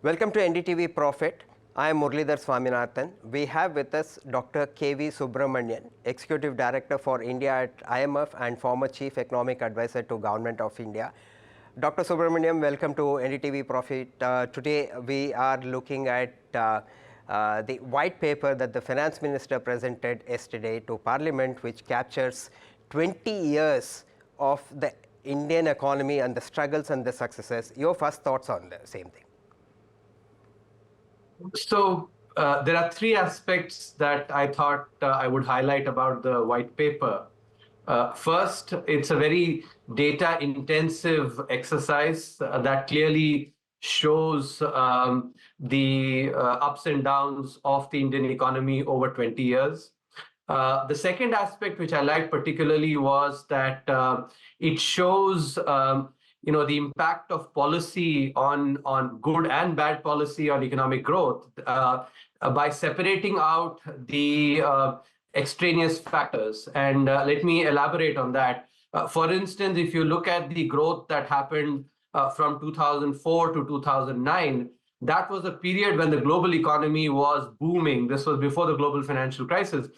Welcome to NDTV Profit. I am Muralidhar Swaminathan. We have with us Dr. K V Subramanian, Executive Director for India at IMF and former Chief Economic Advisor to Government of India. Dr. Subramanian, welcome to NDTV Profit. Today we are looking at the white paper that the Finance Minister presented yesterday to Parliament, which captures 20 years of the Indian economy and the struggles and the successes. Your first thoughts on the same thing? So there are three aspects that I thought I would highlight about the white paper. First, it's a very data-intensive exercise that clearly shows the ups and downs of the Indian economy over 20 years. The second aspect, which I liked particularly, was that it shows the impact of policy on good and bad policy on economic growth by separating out the extraneous factors. And let me elaborate on that. For instance, if you look at the growth that happened from 2004 to 2009, that was a period when the global economy was booming. This was before the global financial crisis.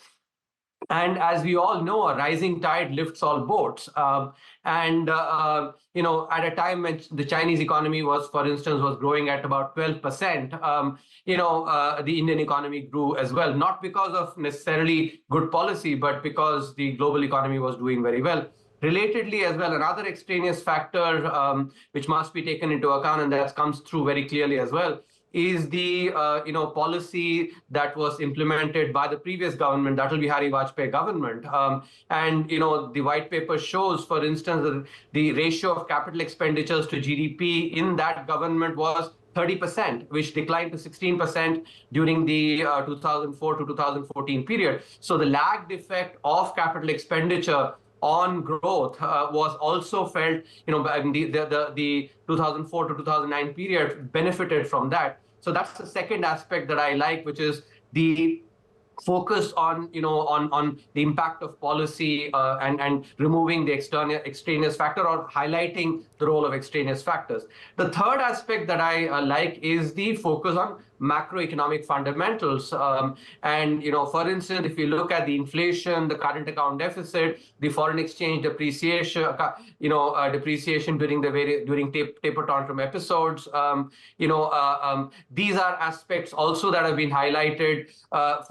And as we all know, a rising tide lifts all boats. At a time when the Chinese economy was, for instance, was growing at about 12%, the Indian economy grew as well, not because of necessarily good policy, but because the global economy was doing very well. Relatedly as well, another extraneous factor which must be taken into account, and that comes through very clearly as well, is the policy that was implemented by the previous government, that will be Hari Vajpayee government. The white paper shows, for instance, the ratio of capital expenditures to GDP in that government was 30%, which declined to 16% during the 2004 to 2014 period. So the lagged effect of capital expenditure on growth was also felt, the 2004 to 2009 period benefited from that. So that's the second aspect that I like, which is the focus on the impact of policy and removing the extraneous factor or highlighting the role of extraneous factors. The third aspect that I like is the focus on macroeconomic fundamentals. For instance, if you look at the inflation, the current account deficit, the foreign exchange depreciation, depreciation during taper tantrum episodes, these are aspects also that have been highlighted.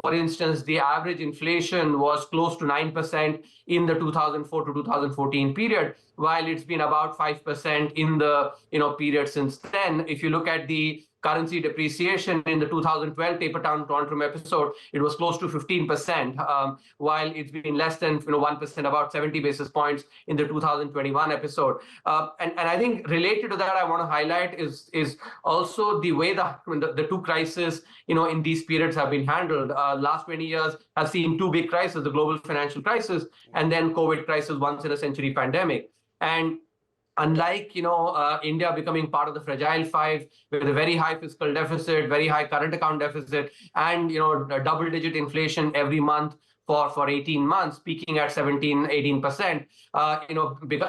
For instance, the average inflation was close to 9% in the 2004 to 2014 period, while it's been about 5% in the period since then. If you look at the currency depreciation in the 2012 taper tantrum episode, it was close to 15%, while it's been less than 1%, about 70 basis points in the 2021 episode. And I think related to that, I want to highlight is also the way the two crises in these periods have been handled. Last 20 years have seen two big crises: the global financial crisis and then COVID crisis, once in a century pandemic. And unlike India becoming part of the fragile five with a very high fiscal deficit, very high current account deficit, and double-digit inflation every month for 18 months, peaking at 17-18%,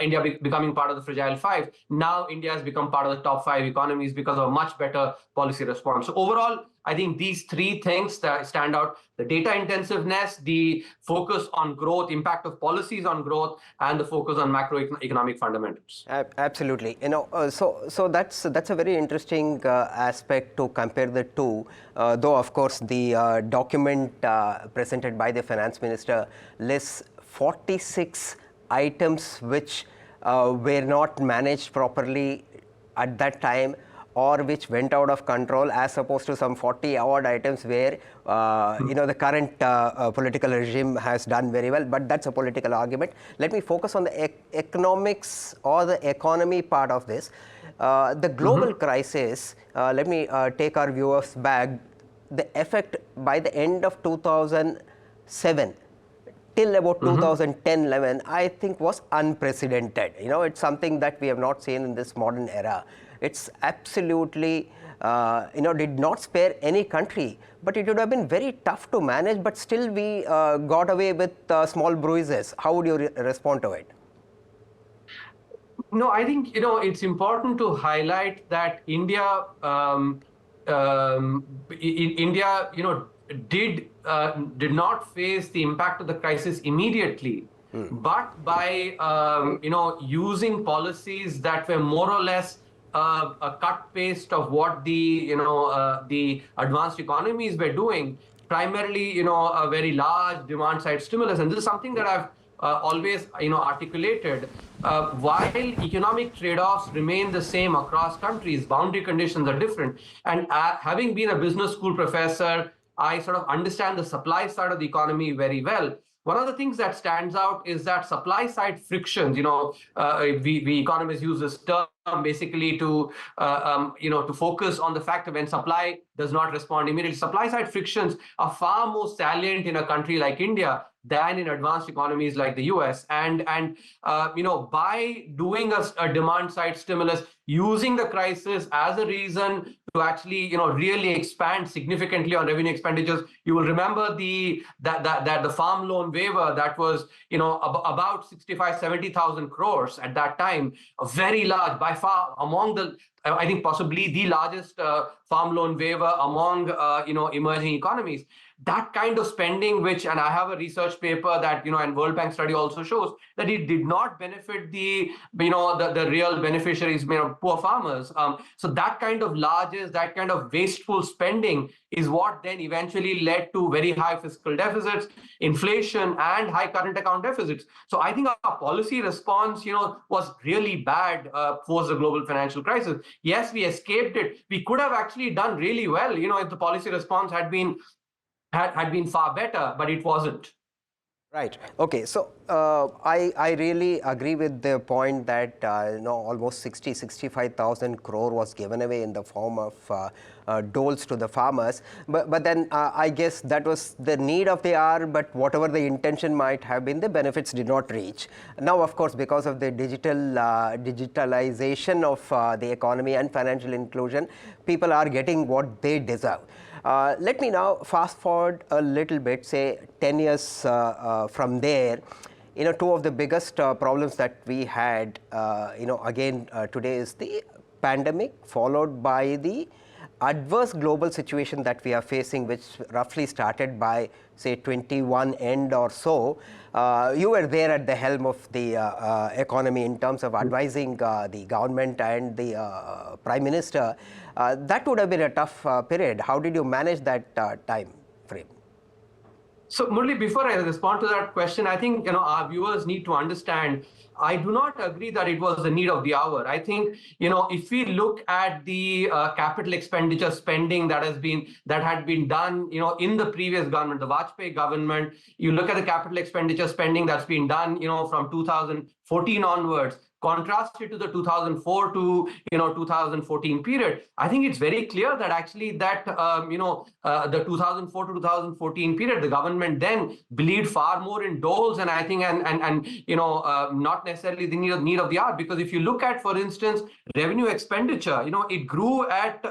India becoming part of the fragile five. Now India has become part of the top five economies because of a much better policy response. So overall, I think these three things that stand out: the data intensiveness, the focus on growth, impact of policies on growth, and the focus on macroeconomic fundamentals. Absolutely. So that's a very interesting aspect to compare the two. Though, of course, the document presented by the Finance Minister lists 46 items which were not managed properly at that time, or which went out of control, as opposed to some 40-odd items where the current political regime has done very well. But that's a political argument. Let me focus on the economics or the economy part of this. The global crisis, let me take our viewers back. The effect by the end of 2007 till about 2010-11, I think was unprecedented. It's something that we have not seen in this modern era. It's absolutely, did not spare any country, but it would have been very tough to manage, but still we got away with small bruises. How would you respond to it? No, I think, it's important to highlight that India India, did not face the impact of the crisis immediately, but by using policies that were more or less a cut paste of what the advanced economies were doing, primarily a very large demand side stimulus, and this is something that I've always articulated. While economic trade-offs remain the same across countries, boundary conditions are different. And having been a business school professor, I sort of understand the supply side of the economy very well. One of the things that stands out is that supply side frictions. We economists use this term basically to focus on the fact that when supply does not respond immediately, supply side frictions are far more salient in a country like India than in advanced economies like the US. And by doing a demand side stimulus, using the crisis as a reason to actually really expand significantly on revenue expenditures. You will remember the farm loan waiver that was about 65-70,000 crores at that time, a very large, by far among the, I think possibly the largest farm loan waiver among emerging economies. That kind of spending, which, and I have a research paper that and World Bank study also shows that it did not benefit the real beneficiaries, poor farmers. So that kind of largesse, that kind of wasteful spending is what then eventually led to very high fiscal deficits, inflation, and high current account deficits. So I think our policy response, was really bad post the global financial crisis. Yes, we escaped it. We could have actually done really well, if the policy response had been far better, but it wasn't. Right. Okay. So I really agree with the point that almost 65,000 crore was given away in the form of doles to the farmers. But then I guess that was the need of the hour. But whatever the intention might have been, the benefits did not reach. Now, of course, because of the digitalization of the economy and financial inclusion, people are getting what they deserve. Let me now fast forward a little bit, say 10 years from there. Two of the biggest problems that we had, again today is the pandemic, followed by the adverse global situation that we are facing, which roughly started by say 21 end or so. You were there at the helm of the economy in terms of advising the government and the Prime Minister. That would have been a tough period. How did you manage that time frame? So Murali, before I respond to that question, I think our viewers need to understand, I do not agree that it was the need of the hour. I think if we look at the capital expenditure spending that had been done in the previous government, the Whitepaper government, you look at the capital expenditure spending that's been done from 2014 onwards, contrast it to the 2004 to 2014 period, I think it's very clear that actually that the 2004 to 2014 period, the government then believed far more in doles, and I think and not necessarily the need of the hour. Because if you look at, for instance, revenue expenditure, it grew at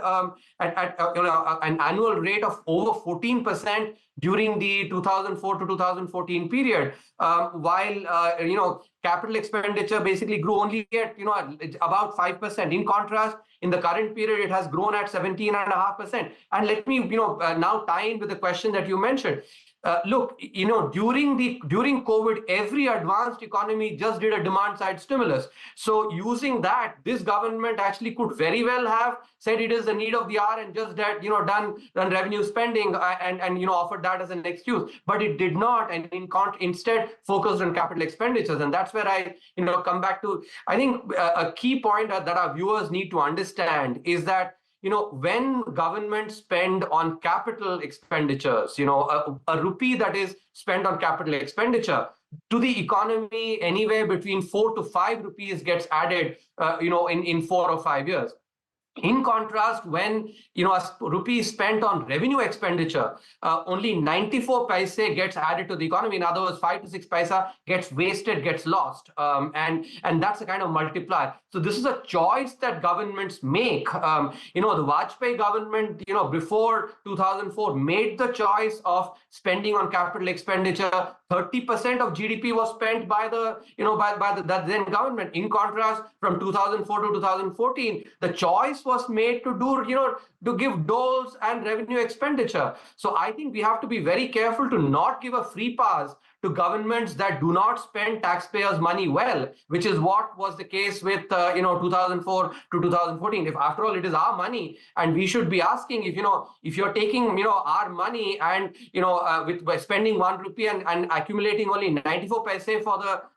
an annual rate of over 14% during the 2004 to 2014 period, while capital expenditure basically grew only at about 5%. In contrast, in the current period, it has grown at 17.5%. And let me now tie in with the question that you mentioned. Look, during COVID, every advanced economy just did a demand side stimulus. So using that, this government actually could very well have said it is the need of the hour and just that done revenue spending and offered that as an excuse. But it did not, and instead focused on capital expenditures. And that's where I come back to, I think a key point that our viewers need to understand is that when governments spend on capital expenditures, a rupee that is spent on capital expenditure, to the economy, anywhere between 4 to 5 rupees gets added, in 4 or 5 years. In contrast, when a rupee is spent on revenue expenditure, only 94 paise gets added to the economy. In other words, 5 to 6 paisa gets wasted, gets lost, and that's a kind of multiplier. So this is a choice that governments make. The Whitepaper government, before 2004, made the choice of spending on capital expenditure. 30% of GDP was spent by the then government. In contrast, from 2004 to 2014, the choice was made to do, to give doles and revenue expenditure. So I think we have to be very careful to not give a free pass to governments that do not spend taxpayers' money well, which is what was the case with 2004 to 2014. If after all it is our money, and we should be asking if you're taking our money and by spending 1 rupee and accumulating only 94 paise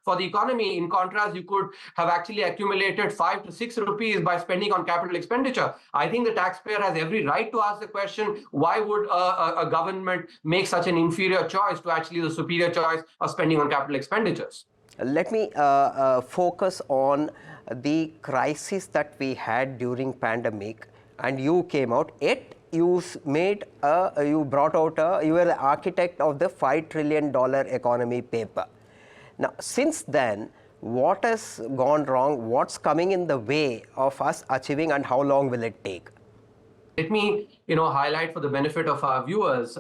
for the economy. In contrast, you could have actually accumulated 5 to 6 rupees by spending on capital expenditure. I think the taxpayer has every right to ask the question: why would a government make such an inferior choice to actually the superior choice of spending on capital expenditures? Let me focus on the crisis that we had during pandemic, and you came out. Yet you brought out you were the architect of the $5 trillion economy paper. Now, since then, what has gone wrong? What's coming in the way of us achieving, and how long will it take? Let me, highlight for the benefit of our viewers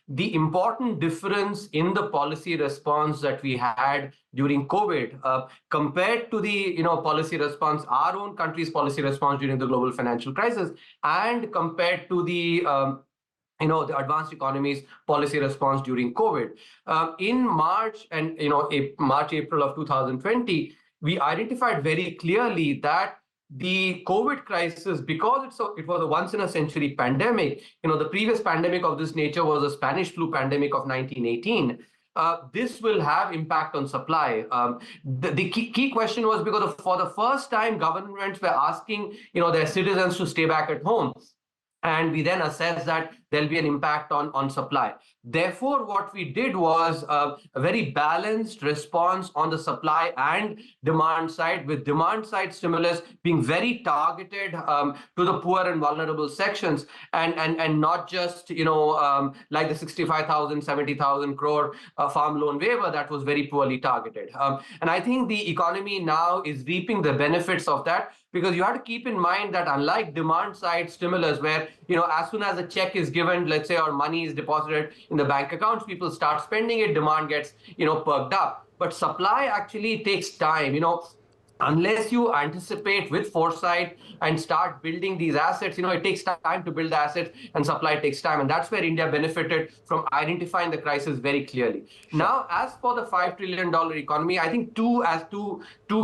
the important difference in the policy response that we had during COVID compared to the, policy response, our own country's policy response during the global financial crisis, and compared to the the advanced economies policy response during COVID. In March and April of 2020, we identified very clearly that the COVID crisis, because it was a once in a century pandemic. The previous pandemic of this nature was the Spanish flu pandemic of 1918. This will have impact on supply. The key question was because for the first time, governments were asking their citizens to stay back at home. And we then assessed that there'll be an impact on supply. Therefore, what we did was a very balanced response on the supply and demand side, with demand side stimulus being very targeted to the poor and vulnerable sections, and not just like the 65,000, 70,000 crore farm loan waiver that was very poorly targeted. And I think the economy now is reaping the benefits of that, because you have to keep in mind that unlike demand side stimulus, where as soon as a check is given, let's say, or money is deposited in the bank accounts, people start spending it, demand gets perked up. But supply actually takes time. Unless you anticipate with foresight and start building these assets, it takes time to build the assets, and supply takes time. And that's where India benefited from identifying the crisis very clearly. Now, as for the $5 trillion economy, I think two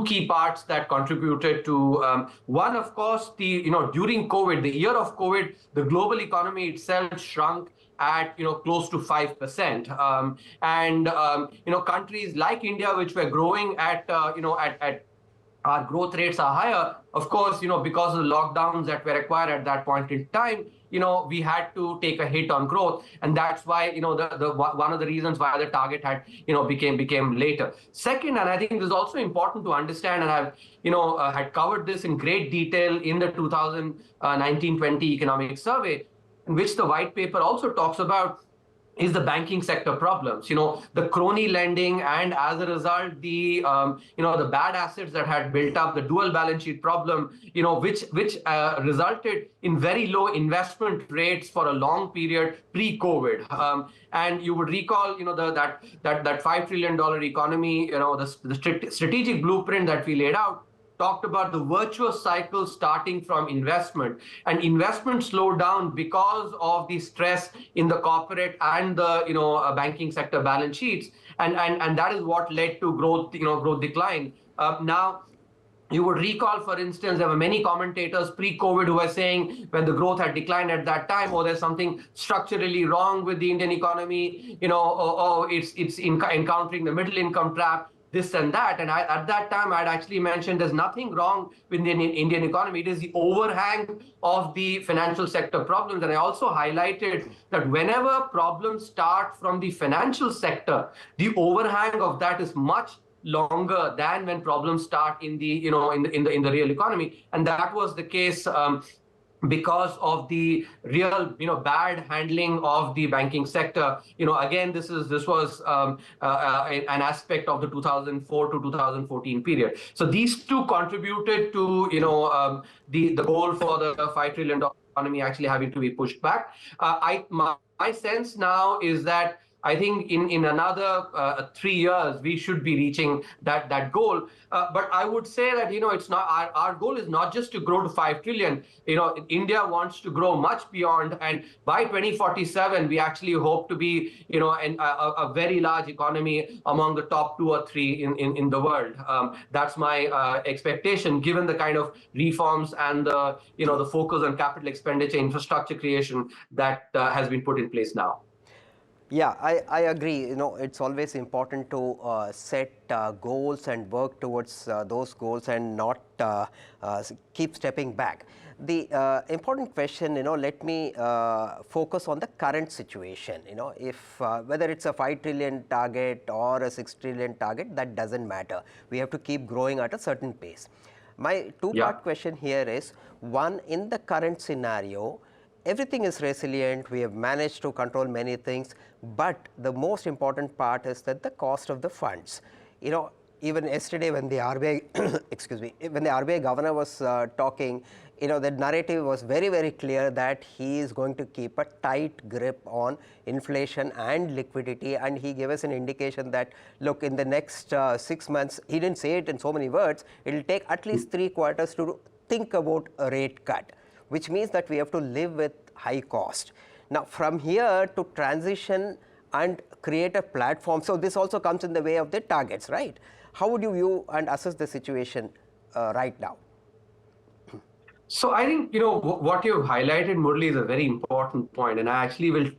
key parts that contributed to one, of course, during COVID, the year of COVID, the global economy itself shrunk at close to 5%, and countries like India, which were growing at our growth rates are higher, of course, because of the lockdowns that were required at that point in time, we had to take a hit on growth. And that's why, the one of the reasons why the target had, became later. Second, and I think this is also important to understand, and I've, had covered this in great detail in the 2019-20 economic survey, in which the white paper also talks about, is the banking sector problems, the crony lending, and as a result, the the bad assets that had built up, the dual balance sheet problem, which resulted in very low investment rates for a long period pre-COVID. And you would recall, that $5 trillion economy, the strategic blueprint that we laid out talked about the virtuous cycle starting from investment, and investment slowed down because of the stress in the corporate and the banking sector balance sheets, and that is what led to growth decline. Now, you would recall, for instance, there were many commentators pre-COVID who were saying, when the growth had declined at that time, there's something structurally wrong with the Indian economy, it's encountering the middle income trap, this and that. And at that time, I'd actually mentioned there's nothing wrong with the Indian economy. It is the overhang of the financial sector problems. And I also highlighted that whenever problems start from the financial sector, the overhang of that is much longer than when problems start in the in the real economy. And that was the case because of the real bad handling of the banking sector. Again, this was an aspect of the 2004 to 2014 period. So these two contributed to the goal for the $5 trillion economy actually having to be pushed back. My sense now is that I think in another 3 years, we should be reaching that goal. But I would say that, it's not, our goal is not just to grow to 5 trillion. India wants to grow much beyond. And by 2047, we actually hope to be, a very large economy among the top 2 or 3 in the world. That's my expectation, given the kind of reforms and the focus on capital expenditure, infrastructure creation that has been put in place now. Yeah, I agree. It's always important to set goals and work towards those goals and not keep stepping back. The important question, let me focus on the current situation. If whether it's a 5 trillion target or a 6 trillion target, that doesn't matter. We have to keep growing at a certain pace. My two-part question here is, one, in the current scenario, everything is resilient, we have managed to control many things, but the most important part is that the cost of the funds. Even yesterday when the RBI, excuse me, when the RBI governor was talking, the narrative was very, very clear that he is going to keep a tight grip on inflation and liquidity, and he gave us an indication that, look, in the next 6 months, he didn't say it in so many words, it will take at least 3 quarters to think about a rate cut, which means that we have to live with high cost. Now, from here to transition and create a platform, so this also comes in the way of the targets, right? How would you view and assess the situation right now? So I think, what you've highlighted, Murali, is a very important point. And I actually will,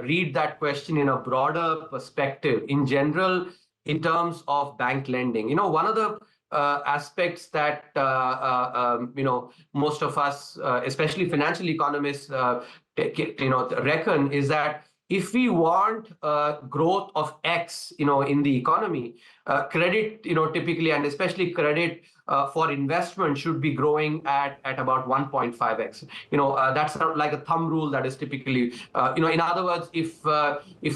read that question in a broader perspective. In general, in terms of bank lending, one of the aspects that, most of us, especially financial economists, reckon is that if we want growth of X, in the economy, credit, typically, and especially credit for investment should be growing at about 1.5x. That's like a thumb rule that is typically, in other words, if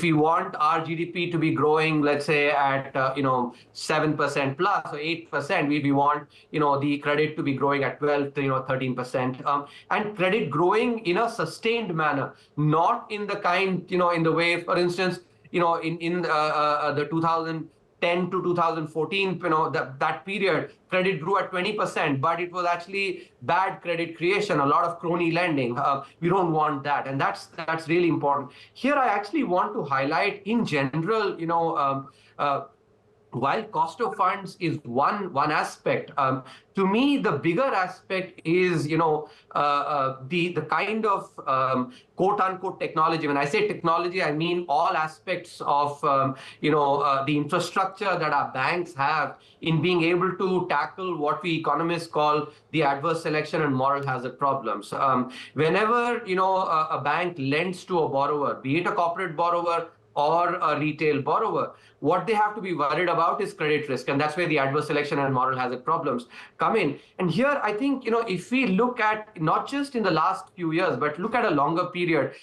we want our GDP to be growing, let's say at 7% plus or 8%, we want the credit to be growing at 12 to 13%, and credit growing in a sustained manner, not in the kind in the way, for instance, in the 2010 to 2014, that period, credit grew at 20%, but it was actually bad credit creation, a lot of crony lending. We don't want that, and that's really important. Here, I actually want to highlight, in general, while cost of funds is one aspect, to me the bigger aspect is the kind of quote unquote technology. When I say technology, I mean all aspects of the infrastructure that our banks have in being able to tackle what we economists call the adverse selection and moral hazard problems. Whenever a bank lends to a borrower, be it a corporate borrower or a retail borrower, what they have to be worried about is credit risk. And that's where the adverse selection and moral hazard problems come in. And here, I think, if we look at not just in the last few years, but look at a longer period,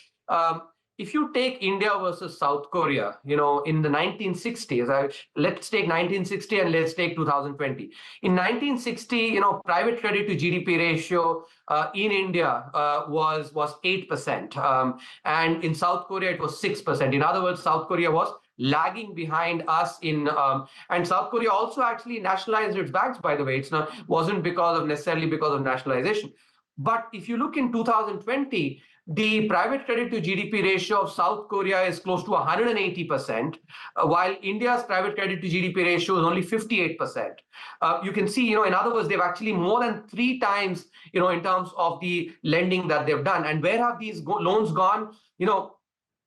if you take India versus South Korea, in the 1960s, let's take 1960 and let's take 2020. In 1960, private credit to GDP ratio in India was 8%. And in South Korea, it was 6%. In other words, South Korea was lagging behind us and South Korea also actually nationalized its banks, by the way. Wasn't necessarily because of nationalization. But if you look in 2020, the private credit to GDP ratio of South Korea is close to 180%, while India's private credit to GDP ratio is only 58%. You can see, in other words, they've actually more than 3 times, in terms of the lending that they've done. And where have these loans gone?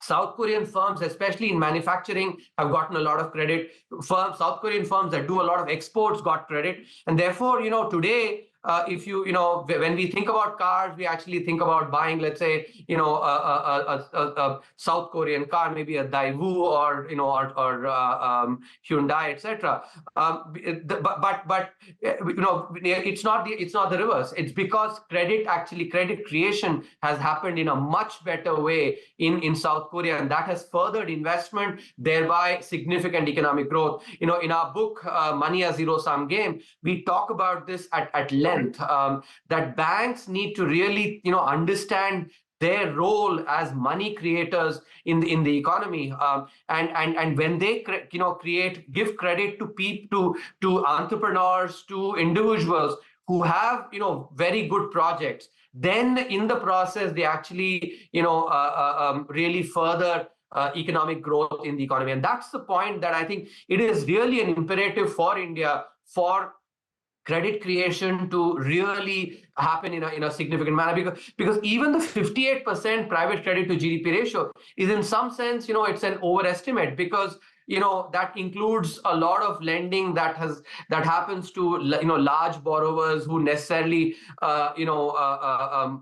South Korean firms, especially in manufacturing, have gotten a lot of credit. South Korean firms that do a lot of exports got credit. And therefore, today, if when we think about cars, we actually think about buying, let's say, a South Korean car, maybe a Daewoo or Hyundai, etc. But it's not the reverse. It's because credit creation has happened in a much better way in South Korea, and that has furthered investment, thereby significant economic growth. In our book, Money a Zero-Sum Game, we talk about this at length. That banks need to really, understand their role as money creators in the economy, and when they give credit to people, to entrepreneurs, to individuals who have very good projects, then in the process they actually really further economic growth in the economy. And that's the point that I think it is really an imperative for India for credit creation to really happen in a significant manner, because even the 58% private credit to GDP ratio is in some sense, it's an overestimate, because that includes a lot of lending that happens to large borrowers who necessarily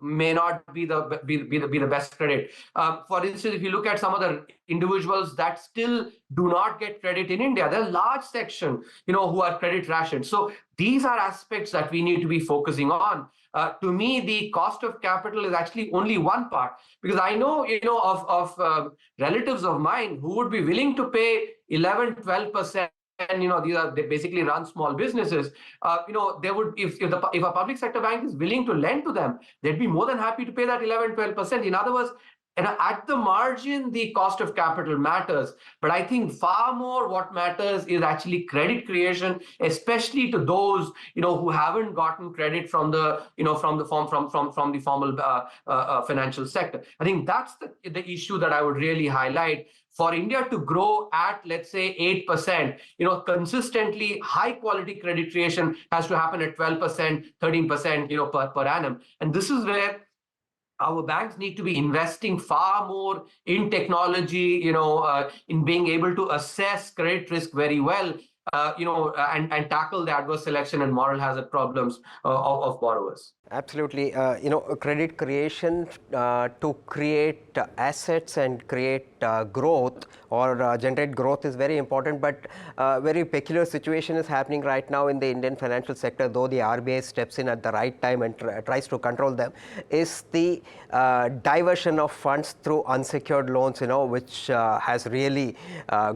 may not be the best credit. For instance, if you look at some of the individuals that still do not get credit in India, there's a large section who are credit rationed. So these are aspects that we need to be focusing on. To me, the cost of capital is actually only one part, because I know of relatives of mine who would be willing to pay 11-12%. And they basically run small businesses. They would, if a public sector bank is willing to lend to them, they'd be more than happy to pay that 11-12%. In other words, at the margin, the cost of capital matters, but I think far more what matters is actually credit creation, especially to those who haven't gotten credit from the from the formal financial sector. I think that's the issue that I would really highlight. For India to grow at, let's say, 8%, consistently high quality credit creation has to happen at 12%, 13%, per annum, and this is where our banks need to be investing far more in technology, in being able to assess credit risk very well, and tackle the adverse selection and moral hazard problems of borrowers. Absolutely. Credit creation to create assets and create growth or generate growth is very important, but very peculiar situation is happening right now in the Indian financial sector, though the RBI steps in at the right time and tries to control them, is the diversion of funds through unsecured loans, which has really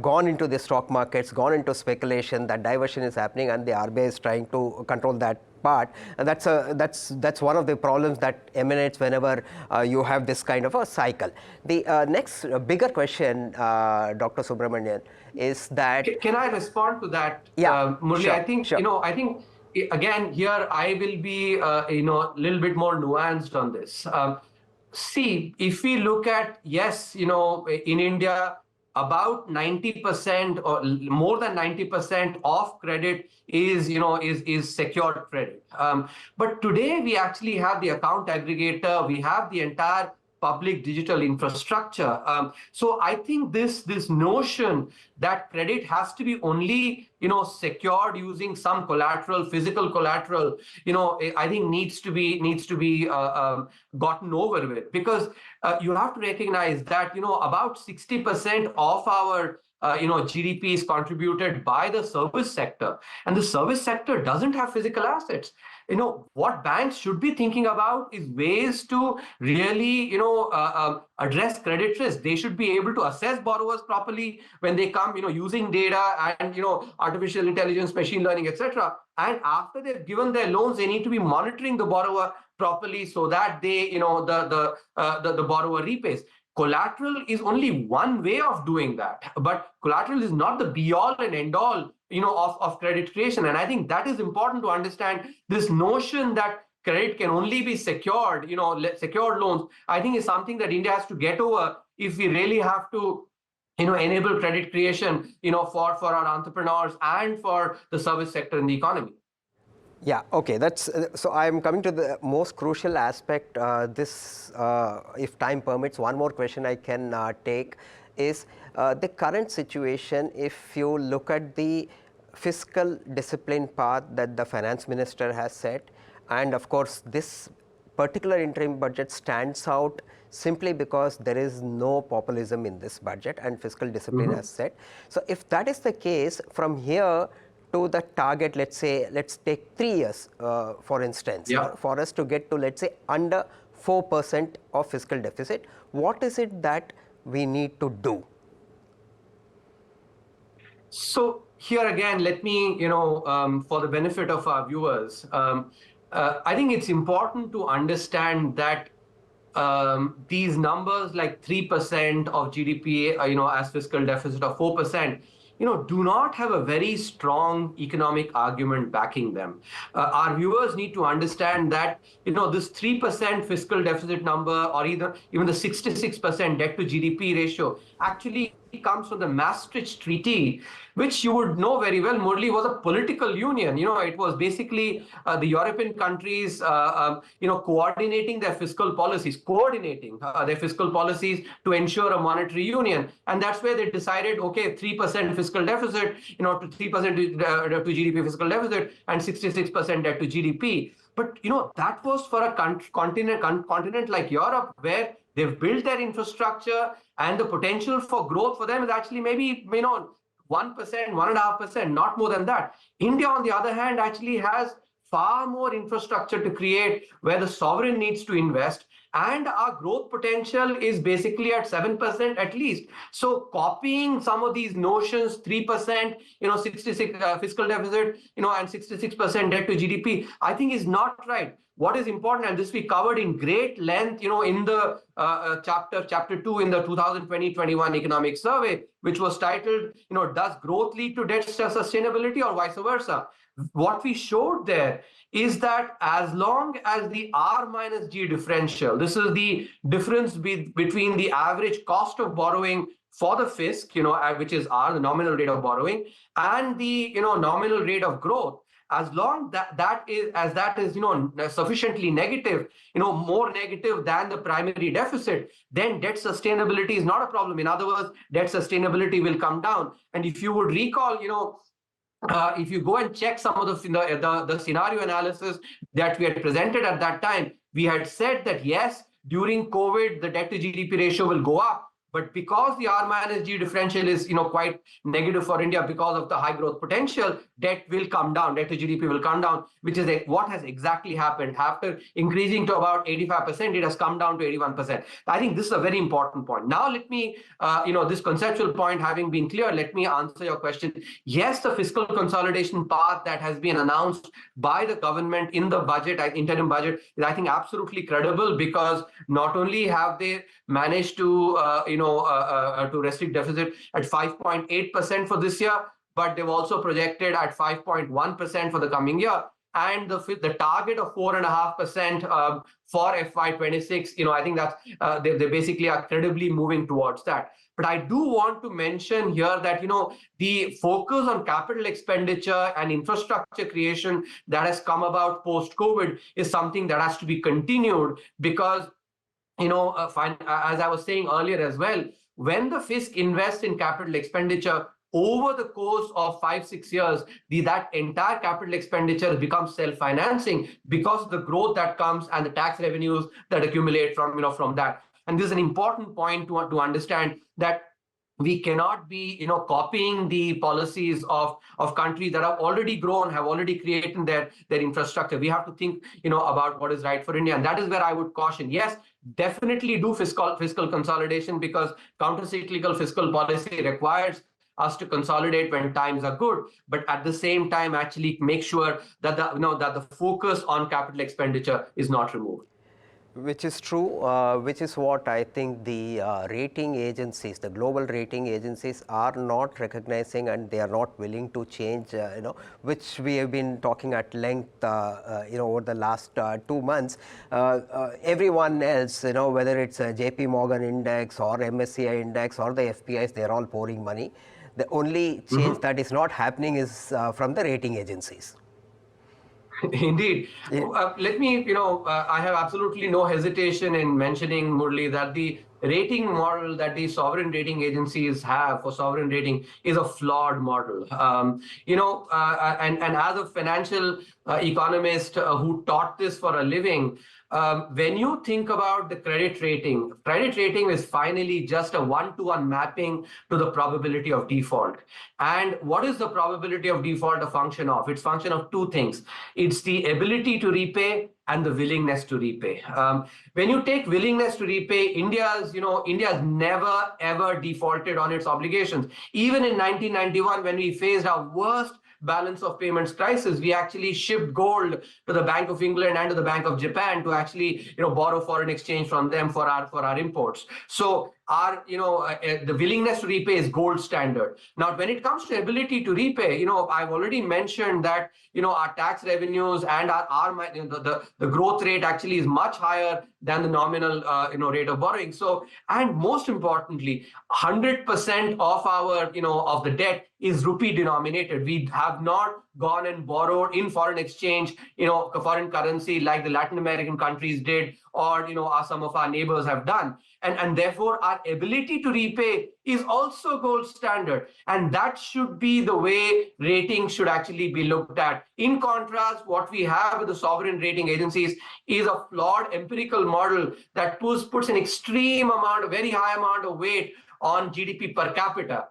gone into the stock markets, gone into speculation. That diversion is happening and the RBI is trying to control that part, and that's one of the problems that emanates whenever you have this kind of a cycle. The next bigger question, Dr. Subramanian, is that can I respond to that? Yeah, Murli, sure, I think sure. I think again here I will be a little bit more nuanced on this. See, if we look at, yes, in India, about 90% or more than 90% of credit is secured credit. But today we actually have the account aggregator, we have the entire public digital infrastructure. So I think this notion that credit has to be only secured using some collateral, physical collateral, I think needs to be gotten over with, because you have to recognize that about 60% of our GDP is contributed by the service sector, and the service sector doesn't have physical assets. What banks should be thinking about is ways to really address credit risk. They should be able to assess borrowers properly when they come, using data and artificial intelligence, machine learning, etc. And after they've given their loans, they need to be monitoring the borrower properly so that they the borrower repays. Collateral is only one way of doing that, but collateral is not the be all and end all of credit creation. And I think that is important to understand. This notion that credit can only be secured, secured loans, I think is something that India has to get over if we really have to enable credit creation for our entrepreneurs and for the service sector in the economy. Yeah, okay, that's so I'm coming to the most crucial aspect. If time permits, one more question I can take is the current situation. If you look at the fiscal discipline path that the finance minister has set, and of course this particular interim budget stands out simply because there is no populism in this budget and fiscal discipline as set. So if that is the case, from here to the target, let's take 3 years, for instance, for us to get to, let's say, under 4% of fiscal deficit, what is it that we need to do? So here again, let me, for the benefit of our viewers, I think it's important to understand that these numbers like 3% of GDP, as fiscal deficit of 4%, do not have a very strong economic argument backing them. Our viewers need to understand that, this 3% fiscal deficit number, or even the 66% debt to GDP ratio actually comes from the Maastricht Treaty, which you would know very well, Murli, was a political union. It was basically the European countries, coordinating their fiscal policies, to ensure a monetary union. And that's where they decided, okay, 3% fiscal deficit, to 3% to GDP fiscal deficit, and 66% debt to GDP. But, that was for a continent like Europe, where they've built their infrastructure, and the potential for growth for them is actually maybe, 1%, 1.5%, not more than that. India, on the other hand, actually has far more infrastructure to create, where the sovereign needs to invest, and our growth potential is basically at 7% at least. So copying some of these notions, 3%, 66 fiscal deficit, and 66% debt to GDP, I think is not right. What is important, and this we covered in great length, in the chapter 2 in the 2020-21 economic survey, which was titled, does growth lead to debt sustainability or vice versa? What we showed there is that as long as the R minus G differential, this is the difference between the average cost of borrowing for the fisc, which is R, the nominal rate of borrowing, and the nominal rate of growth, as long that is sufficiently negative, more negative than the primary deficit, then debt sustainability is not a problem. In other words, debt sustainability will come down. And if you would recall, if you go and check some of the scenario analysis that we had presented at that time, we had said that yes, during COVID, the debt to GDP ratio will go up. But because the R minus G differential is quite negative for India because of the high growth potential, debt will come down, debt to GDP will come down, which is what has exactly happened. After increasing to about 85%, it has come down to 81%. I think this is a very important point. Now let me, this conceptual point having been clear, let me answer your question. Yes, the fiscal consolidation path that has been announced by the government in the budget, interim budget, is I think absolutely credible, because not only have they managed to, to restrict deficit at 5.8% for this year, but they've also projected at 5.1% for the coming year. And the target of 4.5% for FY26, I think that's they basically are credibly moving towards that. But I do want to mention here that the focus on capital expenditure and infrastructure creation that has come about post-COVID is something that has to be continued, because as I was saying earlier as well, when the fisc invests in capital expenditure over the course of 5-6 years, that entire capital expenditure becomes self-financing because of the growth that comes and the tax revenues that accumulate from that. And this is an important point to understand, that we cannot be copying the policies of countries that have already grown, have already created their infrastructure. We have to think about what is right for India, and that is where I would caution. Yes, definitely do fiscal consolidation, because countercyclical fiscal policy requires us to consolidate when times are good, but at the same time actually make sure that the focus on capital expenditure is not removed. Which is true, which is what I think the rating agencies, the global rating agencies, are not recognizing, and they are not willing to change, which we have been talking at length, over the last 2 months. Everyone else, whether it's a JP Morgan index or MSCI index or the FPIs, they're all pouring money. The only change that is not happening is from the rating agencies. Indeed. Let me, I have absolutely no hesitation in mentioning, Murli, that the rating model that the sovereign rating agencies have for sovereign rating is a flawed model. And as a financial economist who taught this for a living, when you think about the credit rating is finally just a one-to-one mapping to the probability of default. And what is the probability of default a function of? It's a function of two things. It's the ability to repay and the willingness to repay. When you take willingness to repay, India's never ever defaulted on its obligations. Even in 1991, when we faced our worst balance of payments crisis, we actually shipped gold to the Bank of England and to the Bank of Japan to actually borrow foreign exchange from them for our imports. So our the willingness to repay is gold standard. Now, when it comes to ability to repay, I've already mentioned that our tax revenues and the growth rate actually is much higher than the nominal rate of borrowing. So, and most importantly, 100% of our of the debt is rupee denominated. We have not gone and borrowed in foreign exchange, foreign currency like the Latin American countries did, or some of our neighbors have done. And therefore, our ability to repay is also gold standard. And that should be the way ratings should actually be looked at. In contrast, what we have with the sovereign rating agencies is a flawed empirical model that puts an extreme amount, a very high amount of weight on GDP per capita.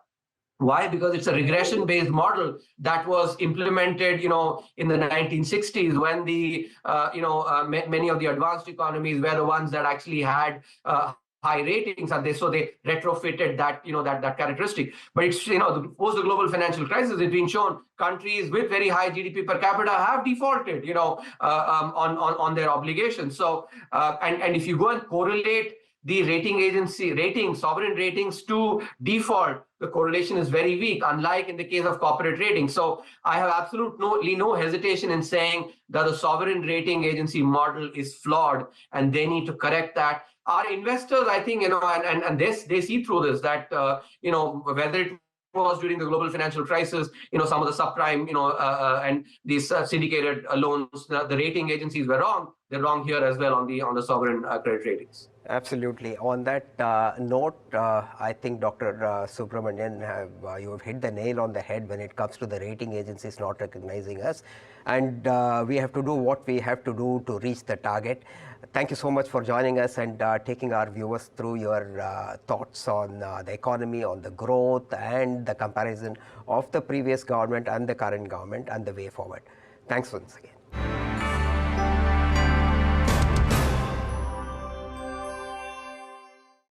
Why? Because it's a regression-based model that was implemented, in the 1960s when the, many of the advanced economies were the ones that actually had high ratings, and so they retrofitted that, that characteristic. But it's, post the global financial crisis, it's been shown countries with very high GDP per capita have defaulted, on their obligations. So, and if you go and correlate the rating agency ratings, sovereign ratings to default, the correlation is very weak, unlike in the case of corporate ratings. So I have absolutely no hesitation in saying that the sovereign rating agency model is flawed and they need to correct that. Our investors, I think, and they see through this, that, whether it was during the global financial crisis, some of the subprime, and these syndicated loans, the rating agencies were wrong. They're wrong here as well on the sovereign credit ratings. Absolutely. On that note, I think Dr. Subramanian, you have hit the nail on the head when it comes to the rating agencies not recognizing us, and we have to do what we have to do to reach the target. Thank you so much for joining us and taking our viewers through your thoughts on the economy, on the growth, and the comparison of the previous government and the current government and the way forward. Thanks once again.